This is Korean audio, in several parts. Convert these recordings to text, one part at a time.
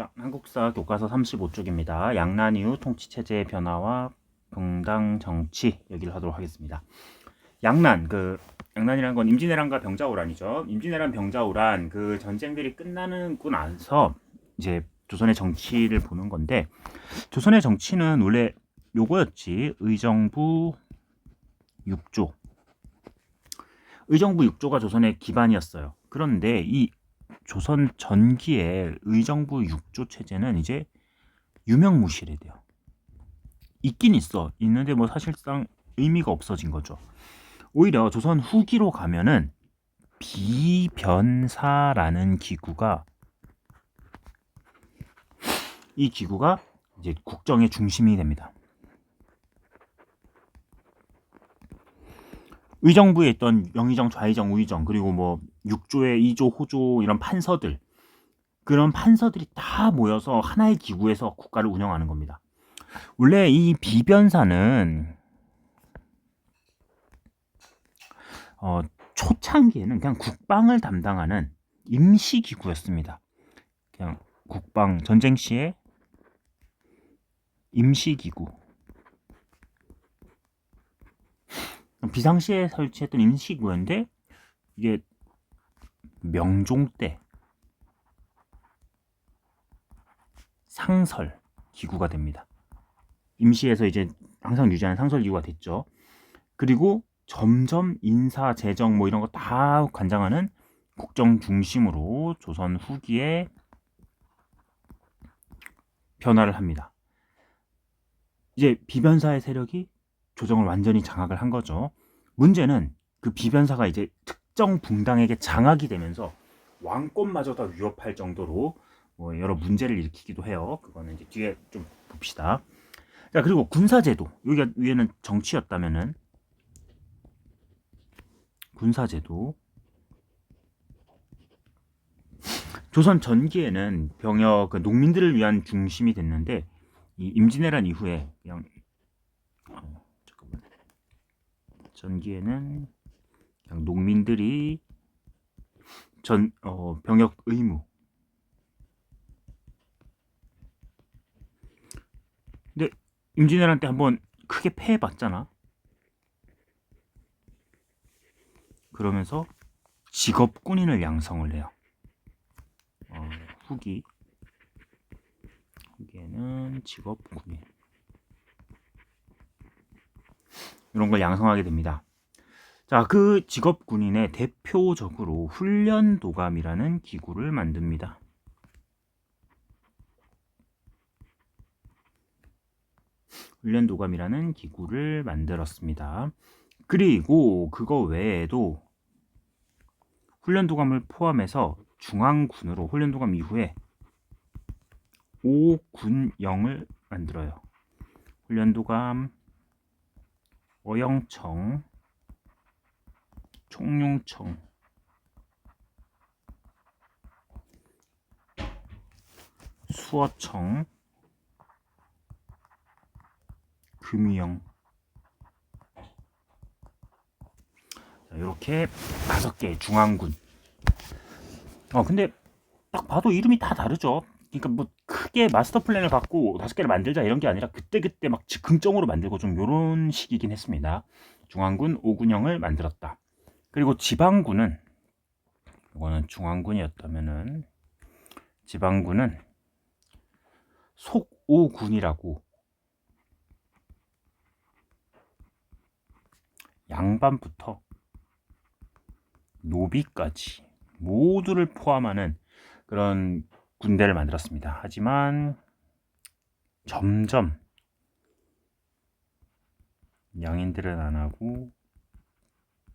자, 한국사 교과서 35쪽입니다. 양난 이후 통치체제의 변화와 동당 정치 얘기를 하도록 하겠습니다. 양난이라는 건 임진왜란과 병자호란이죠. 임진왜란, 병자호란 그 전쟁들이 끝나고 나서 이제 조선의 정치를 보는 건데, 조선의 정치는 원래 요거였지. 의정부 6조. 의정부 6조가 조선의 기반이었어요. 그런데 이 조선 전기의 의정부 6조 체제는 이제 유명무실해 돼요. 있긴 있는데 뭐 사실상 의미가 없어진 거죠. 오히려 조선 후기로 가면은 비변사라는 기구가, 이 기구가 이제 국정의 중심이 됩니다. 의정부에 있던 영의정, 좌의정, 우의정, 그리고 뭐 6조의 2조, 호조 이런 판서들, 그런 판서들이 다 모여서 하나의 기구에서 국가를 운영하는 겁니다. 원래 이 비변사는 초창기에는 그냥 국방을 담당하는 임시기구였습니다. 그냥 국방 전쟁 시에 임시기구, 비상시에 설치했던 임시기구였는데, 이게 명종 때 상설 기구가 됩니다. 임시에서 이제 항상 유지하는 상설 기구가 됐죠. 그리고 점점 인사, 재정 뭐 이런 거 다 관장하는 국정 중심으로 조선 후기에 변화를 합니다. 이제 비변사의 세력이 조정을 완전히 장악을 한 거죠. 문제는 그 비변사가 이제 특정 붕당에게 장악이 되면서 왕권마저 다 위협할 정도로 뭐 여러 문제를 일으키기도 해요. 그거는 이제 뒤에 좀 봅시다. 자, 그리고 군사제도, 여기가 위에는 정치였다면은 군사제도. 조선 전기에는 병역, 농민들을 위한 중심이 됐는데, 이 임진왜란 이후에 그냥 잠깐만, 전기에는 그냥 농민들이 병역 의무. 근데 임진왜란 때 한번 크게 패해봤잖아. 그러면서 직업군인을 양성을 해요. 후기에는 직업군인 이런 걸 양성하게 됩니다. 자, 그 직업군인의 대표적으로 훈련도감이라는 기구를 만듭니다. 훈련도감이라는 기구를 만들었습니다. 그리고 그거 외에도 훈련도감을 포함해서 중앙군으로 훈련도감 이후에 5군영을 만들어요. 훈련도감, 어영청, 총룡청, 수어청, 금위영, 이렇게 5개의 중앙군. 근데 딱 봐도 이름이 다 다르죠. 그러니까 뭐 크게 마스터 플랜을 갖고 5개를 만들자 이런 게 아니라 그때그때 막 즉흥적으로 만들고 좀 요런 식이긴 했습니다. 중앙군 5군영을 만들었다. 그리고 지방군은, 이거는 중앙군이었다면은 지방군은 속오군이라고 양반부터 노비까지 모두를 포함하는 그런 군대를 만들었습니다. 하지만 점점 양인들은 안 하고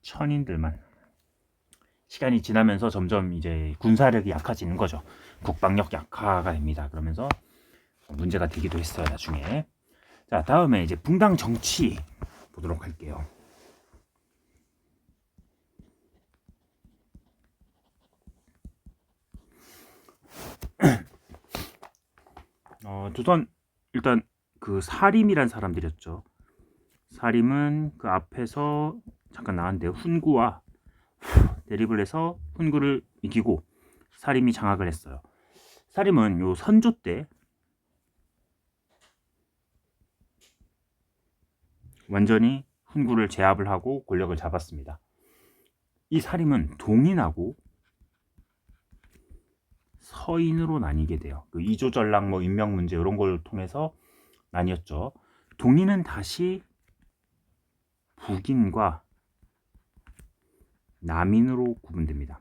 천인들만, 시간이 지나면서 점점 이제 군사력이 약해지는 거죠. 국방력 약화가 됩니다. 그러면서 문제가 되기도 했어요, 나중에. 자, 다음에 이제 붕당 정치 보도록 할게요. 조선 일단 그 사림이란 사람들이었죠. 사림은 그 앞에서 잠깐 나왔는데 훈구와 대립을 해서 훈구를 이기고 사림이 장악을 했어요. 사림은 요 선조 때 완전히 훈구를 제압을 하고 권력을 잡았습니다. 이 사림은 동인하고 서인으로 나뉘게 돼요. 그 이조전랑 뭐 인명 문제 이런 걸 통해서 나뉘었죠. 동인은 다시 북인과 남인으로 구분됩니다.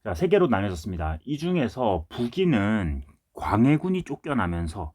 자, 세 개로 나뉘어졌습니다. 이 중에서 북인은 광해군이 쫓겨나면서,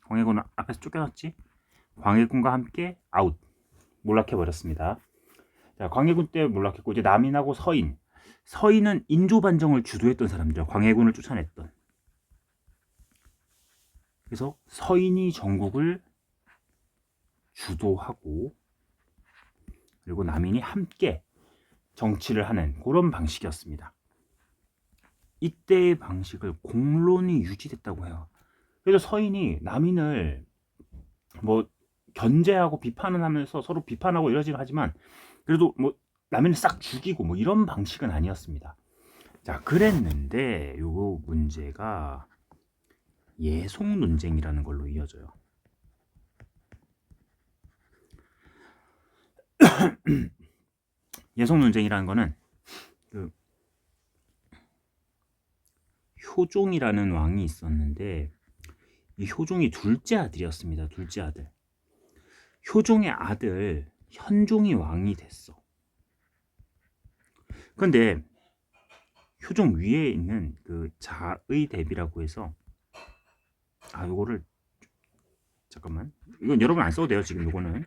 광해군은 앞에서 쫓겨났지? 광해군과 함께 아웃, 몰락해버렸습니다. 자, 광해군 때 몰락했고, 이제 남인하고 서인. 서인은 인조반정을 주도했던 사람들, 광해군을 쫓아냈던. 그래서 서인이 전국을 주도하고, 그리고 남인이 함께 정치를 하는 그런 방식이었습니다. 이때의 방식을 공론이 유지됐다고 해요. 그래서 서인이 남인을 뭐 견제하고 비판은 하면서 서로 비판하고 이러긴 하지만 그래도 뭐 남인을 싹 죽이고 뭐 이런 방식은 아니었습니다. 자, 그랬는데 요 문제가 예속 논쟁이라는 걸로 이어져요. 예속 논쟁이라는 거는 그 효종이라는 왕이 있었는데 이 효종이 둘째 아들이었습니다. 둘째 아들. 효종의 아들 현종이 왕이 됐어. 근데 효종 위에 있는 그 자의 대비라고 해서 요거를 잠깐만, 이건 여러분 안 써도 돼요. 지금 요거는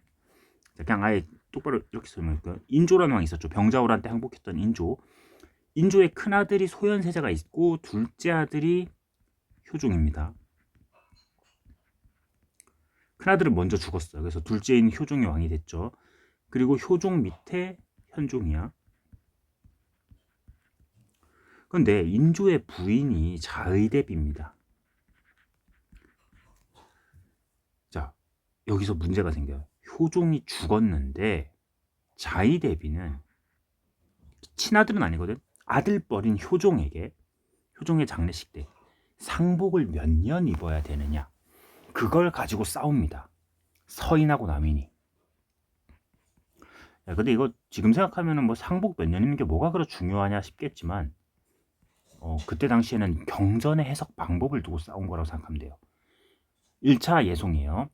그냥 아예 똑바로 이렇게 설명할게요. 인조라는 왕이 있었죠. 병자호란때 항복했던 인조. 인조의 큰아들이 소현세자가 있고 둘째 아들이 효종입니다. 큰아들은 먼저 죽었어요. 그래서 둘째인 효종이 왕이 됐죠. 그리고 효종 밑에 현종이야. 근데 인조의 부인이 자의대비입니다. 자, 여기서 문제가 생겨요. 효종이 죽었는데 자의대비는 친아들은 아니거든. 아들뻘인 효종에게, 효종의 장례식 때 상복을 몇 년 입어야 되느냐, 그걸 가지고 싸웁니다. 서인하고 남인이. 야, 근데 이거 지금 생각하면은 뭐 상복 몇 년 입는 게 뭐가 그렇게 중요하냐 싶겠지만 그때 당시에는 경전의 해석 방법을 두고 싸운 거라고 생각하면 돼요. 1차 예송이에요.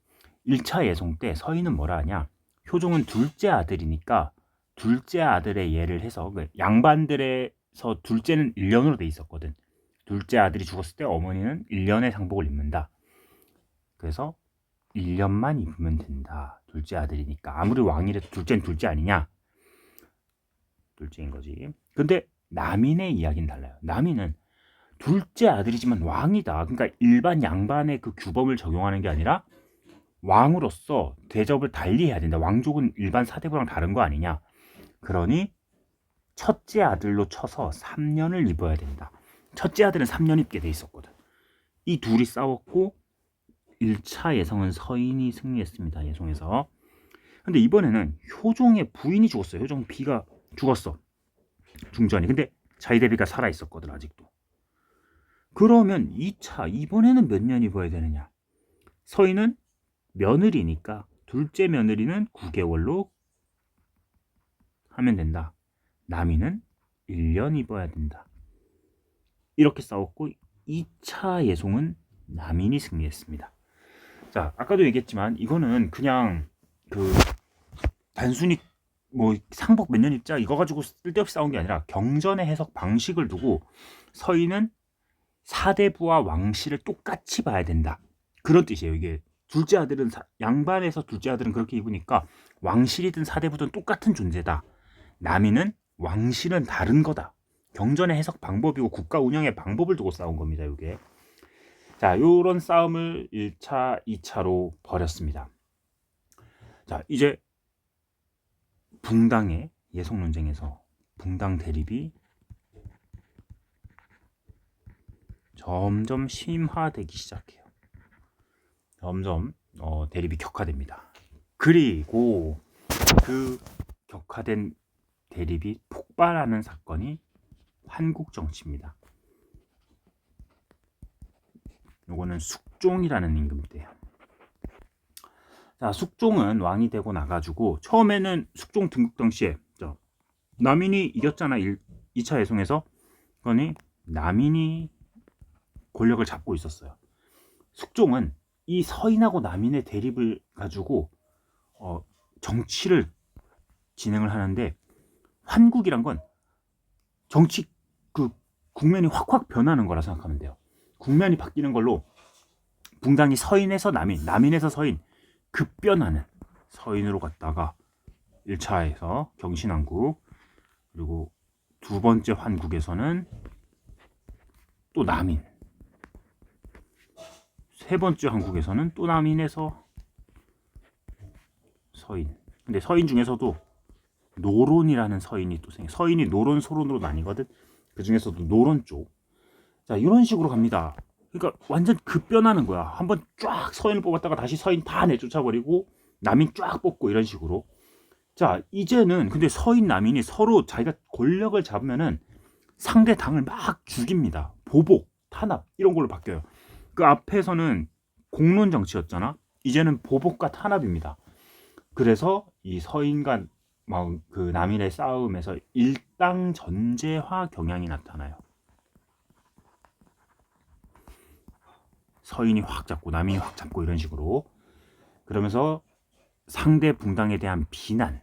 1차 예송 때 서인은 뭐라 하냐, 효종은 둘째 아들이니까 둘째 아들의 예를 해서 양반들에서 둘째는 1년으로 돼 있었거든. 둘째 아들이 죽었을 때 어머니는 1년의 상복을 입는다. 그래서 1년만 입으면 된다. 둘째 아들이니까. 아무리 왕이라도 둘째는 둘째 아니냐? 둘째인 거지. 근데 남인의 이야기는 달라요. 남인은 둘째 아들이지만 왕이다. 그러니까 일반 양반의 그 규범을 적용하는 게 아니라 왕으로서 대접을 달리 해야 된다. 왕족은 일반 사대부랑 다른 거 아니냐? 그러니 첫째 아들로 쳐서 3년을 입어야 된다. 첫째 아들은 3년 입게 돼 있었거든. 이 둘이 싸웠고 1차 예성은 서인이 승리했습니다. 예송에서. 근데 이번에는 효종의 부인이 죽었어요. 효종 비가 죽었어. 중전이. 근데 자의대비가 살아 있었거든 아직도. 그러면 2차 이번에는 몇 년 입어야 되느냐? 서인은 며느리니까 둘째 며느리는 9개월로 하면 된다. 남인은 1년 입어야 된다. 이렇게 싸웠고 2차 예송은 남인이 승리했습니다. 자, 아까도 얘기했지만 이거는 그냥 그 단순히 뭐 상복 몇 년 입자 이거 가지고 쓸데없이 싸운 게 아니라 경전의 해석 방식을 두고 서인은 사대부와 왕실을 똑같이 봐야 된다. 그런 뜻이에요. 이게 둘째 아들은 양반에서 둘째 아들은 그렇게 입으니까 왕실이든 사대부든 똑같은 존재다. 남인은 왕실은 다른 거다. 경전의 해석 방법이고 국가 운영의 방법을 두고 싸운 겁니다. 이게. 자, 요런 싸움을 1차, 2차로 벌였습니다. 자, 이제 붕당의 예속 논쟁에서 붕당 대립이 점점 심화되기 시작해요. 점점 대립이 격화됩니다. 그리고 그 격화된 대립이 폭발하는 사건이 한국 정치입니다. 요거는 숙종이라는 임금대예요. 자, 숙종은 왕이 되고 나가지고 처음에는 숙종 등극 당시에 남인이 이겼잖아. 2차 예송에서. 그러니 남인이 권력을 잡고 있었어요. 숙종은 이 서인하고 남인의 대립을 가지고 정치를 진행을 하는데, 환국이란 건 정치 그 국면이 확확 변하는 거라 생각하면 돼요. 국면이 바뀌는 걸로 붕당이 서인에서 남인, 남인에서 서인 급변하는, 서인으로 갔다가 1차에서 경신왕국, 그리고 두 번째 환국에서는 또 남인, 세 번째 환국에서는 또 남인에서 서인. 근데 서인 중에서도 노론이라는 서인이 또 생겨. 서인이 노론, 소론으로 나뉘거든. 그 중에서도 노론 쪽. 자, 이런 식으로 갑니다. 그러니까 완전 급변하는 거야. 한번 쫙 서인을 뽑았다가 다시 서인 다 내쫓아버리고 남인 쫙 뽑고 이런 식으로. 자, 이제는 근데 서인 남인이 서로 자기가 권력을 잡으면은 상대 당을 막 죽입니다. 보복, 탄압 이런 걸로 바뀌어요. 그 앞에서는 공론 정치였잖아. 이제는 보복과 탄압입니다. 그래서 이 서인과 그 남인의 싸움에서 일당 전제화 경향이 나타나요. 서인이 확 잡고 남인이 확 잡고 이런 식으로. 그러면서 상대 붕당에 대한 비난,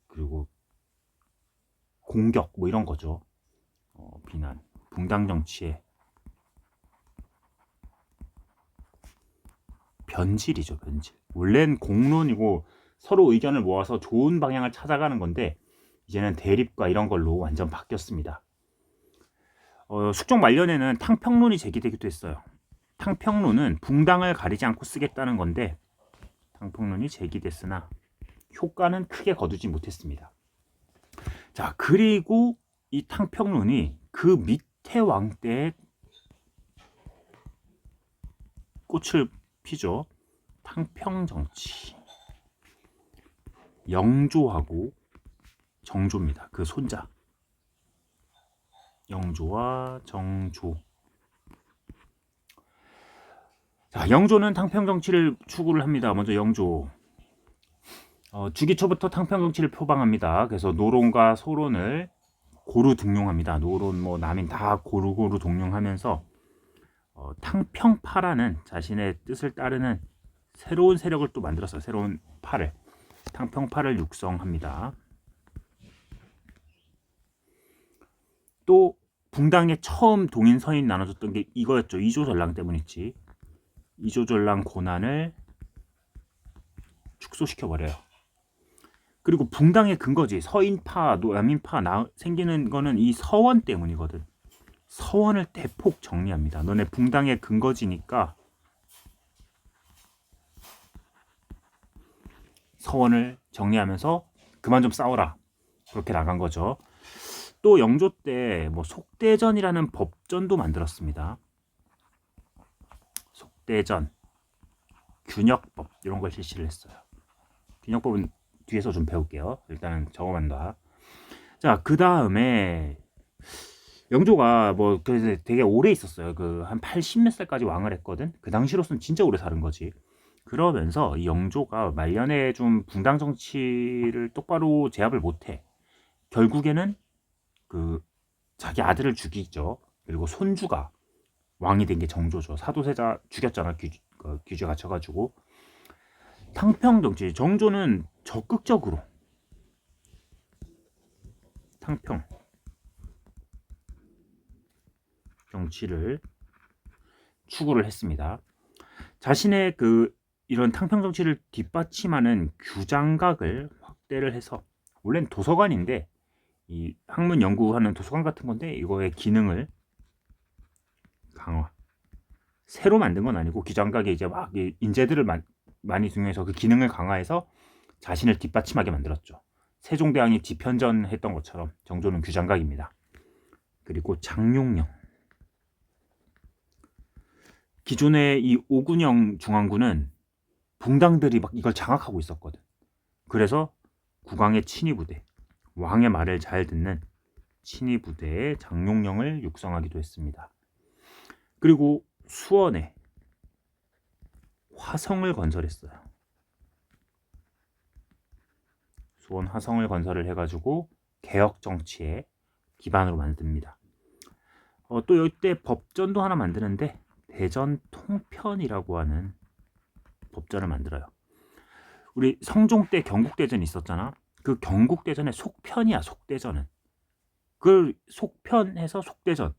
그리고 공격 이런 거죠. 비난, 붕당 정치의 변질이죠. 변질. 원래는 공론이고 서로 의견을 모아서 좋은 방향을 찾아가는 건데, 이제는 대립과 이런 걸로 완전 바뀌었습니다. 숙종 말년에는 탕평론이 제기되기도 했어요. 탕평론은 붕당을 가리지 않고 쓰겠다는 건데, 탕평론이 제기됐으나 효과는 크게 거두지 못했습니다. 자, 그리고 이 탕평론이 그 밑에 왕 때에 꽃을 피죠. 탕평정치. 영조하고 정조입니다. 그 손자. 영조와 정조. 자, 영조는 탕평정치를 추구를 합니다. 먼저 영조. 주기 초부터 탕평정치를 표방합니다. 그래서 노론과 소론을 고루 등용합니다. 노론, 남인 다 고루 등용하면서 탕평파라는 자신의 뜻을 따르는 새로운 세력을 또 만들었어요. 새로운 파를, 탕평파를 육성합니다. 또 붕당에 처음 동인 서인 나눠줬던 게 이거였죠. 이조전랑 때문이지. 이조전랑 고난을 축소시켜버려요. 그리고 붕당의 근거지, 서인파, 남인파 생기는 거는 이 서원 때문이거든. 서원을 대폭 정리합니다. 너네 붕당의 근거지니까 서원을 정리하면서 그만 좀 싸워라. 그렇게 나간 거죠. 또 영조 때 속대전이라는 법전도 만들었습니다. 속대전, 균역법 이런 걸 실시를 했어요. 균역법은 뒤에서 좀 배울게요. 일단은 적어만다. 자, 그 다음에 영조가 그래서 되게 오래 있었어요. 한 80몇 살까지 왕을 했거든. 그 당시로서는 진짜 오래 사는 거지. 그러면서 이 영조가 말년에 좀 붕당 정치를 똑바로 제압을 못해. 결국에는 자기 아들을 죽이죠. 그리고 손주가 왕이 된 게 정조죠. 사도세자 죽였잖아. 규제 갇혀가지고. 탕평 정치, 정조는 적극적으로 탕평 정치를 추구를 했습니다. 자신의 이런 탕평 정치를 뒷받침하는 규장각을 확대를 해서, 원래는 도서관인데 이 학문 연구하는 도서관 같은 건데, 이거의 기능을 강화, 새로 만든 건 아니고 규장각에 이제 막 인재들을 많이 등용해서 그 기능을 강화해서 자신을 뒷받침하게 만들었죠. 세종대왕이 뒤편전했던 것처럼 정조는 규장각입니다. 그리고 장룡령. 기존의 이 오군영 중앙군은 붕당들이 막 이걸 장악하고 있었거든. 그래서 국왕의 친위부대, 왕의 말을 잘 듣는 친위부대의 장룡령을 육성하기도 했습니다. 그리고 수원에 화성을 건설했어요. 수원 화성을 건설을 해가지고 개혁 정치의 기반으로 만듭니다. 또 이때 법전도 하나 만드는데 대전 통편이라고 하는 법전을 만들어요. 우리 성종 때 경국대전이 있었잖아. 그 경국대전의 속편이야. 속대전은 그걸 속편해서 속대전.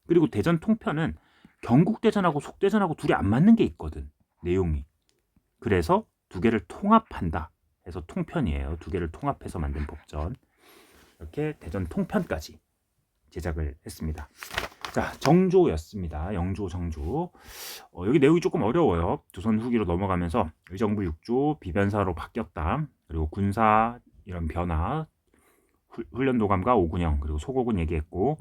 그리고 대전 통편은 경국대전하고 속대전하고 둘이 안 맞는 게 있거든, 내용이. 그래서 두 개를 통합한다 해서 통편이에요. 두 개를 통합해서 만든 법전. 이렇게 대전 통편까지 제작을 했습니다. 자, 정조였습니다. 영조, 정조. 여기 내용이 조금 어려워요. 조선 후기로 넘어가면서 의정부 6조 비변사로 바뀌었다. 그리고 군사 이런 변화, 훈련도감과 오군영, 그리고 소고군 얘기했고,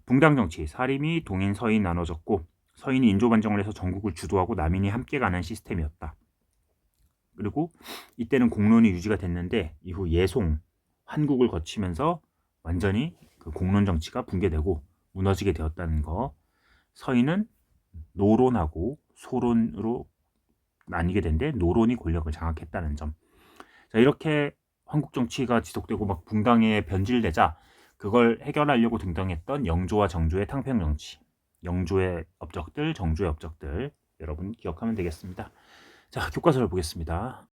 붕당 정치, 사림이 동인 서인 나눠졌고, 서인이 인조반정을 해서 전국을 주도하고 남인이 함께 가는 시스템이었다. 그리고 이때는 공론이 유지가 됐는데 이후 예송, 한국을 거치면서 완전히 그 공론 정치가 붕괴되고 무너지게 되었다는 거. 서인은 노론하고 소론으로 나뉘게 된데 노론이 권력을 장악했다는 점. 자, 이렇게 한국 정치가 지속되고 막 붕당에 변질되자 그걸 해결하려고 등장했던 영조와 정조의 탕평 정치. 영조의 업적들, 정조의 업적들 여러분 기억하면 되겠습니다. 자, 교과서를 보겠습니다.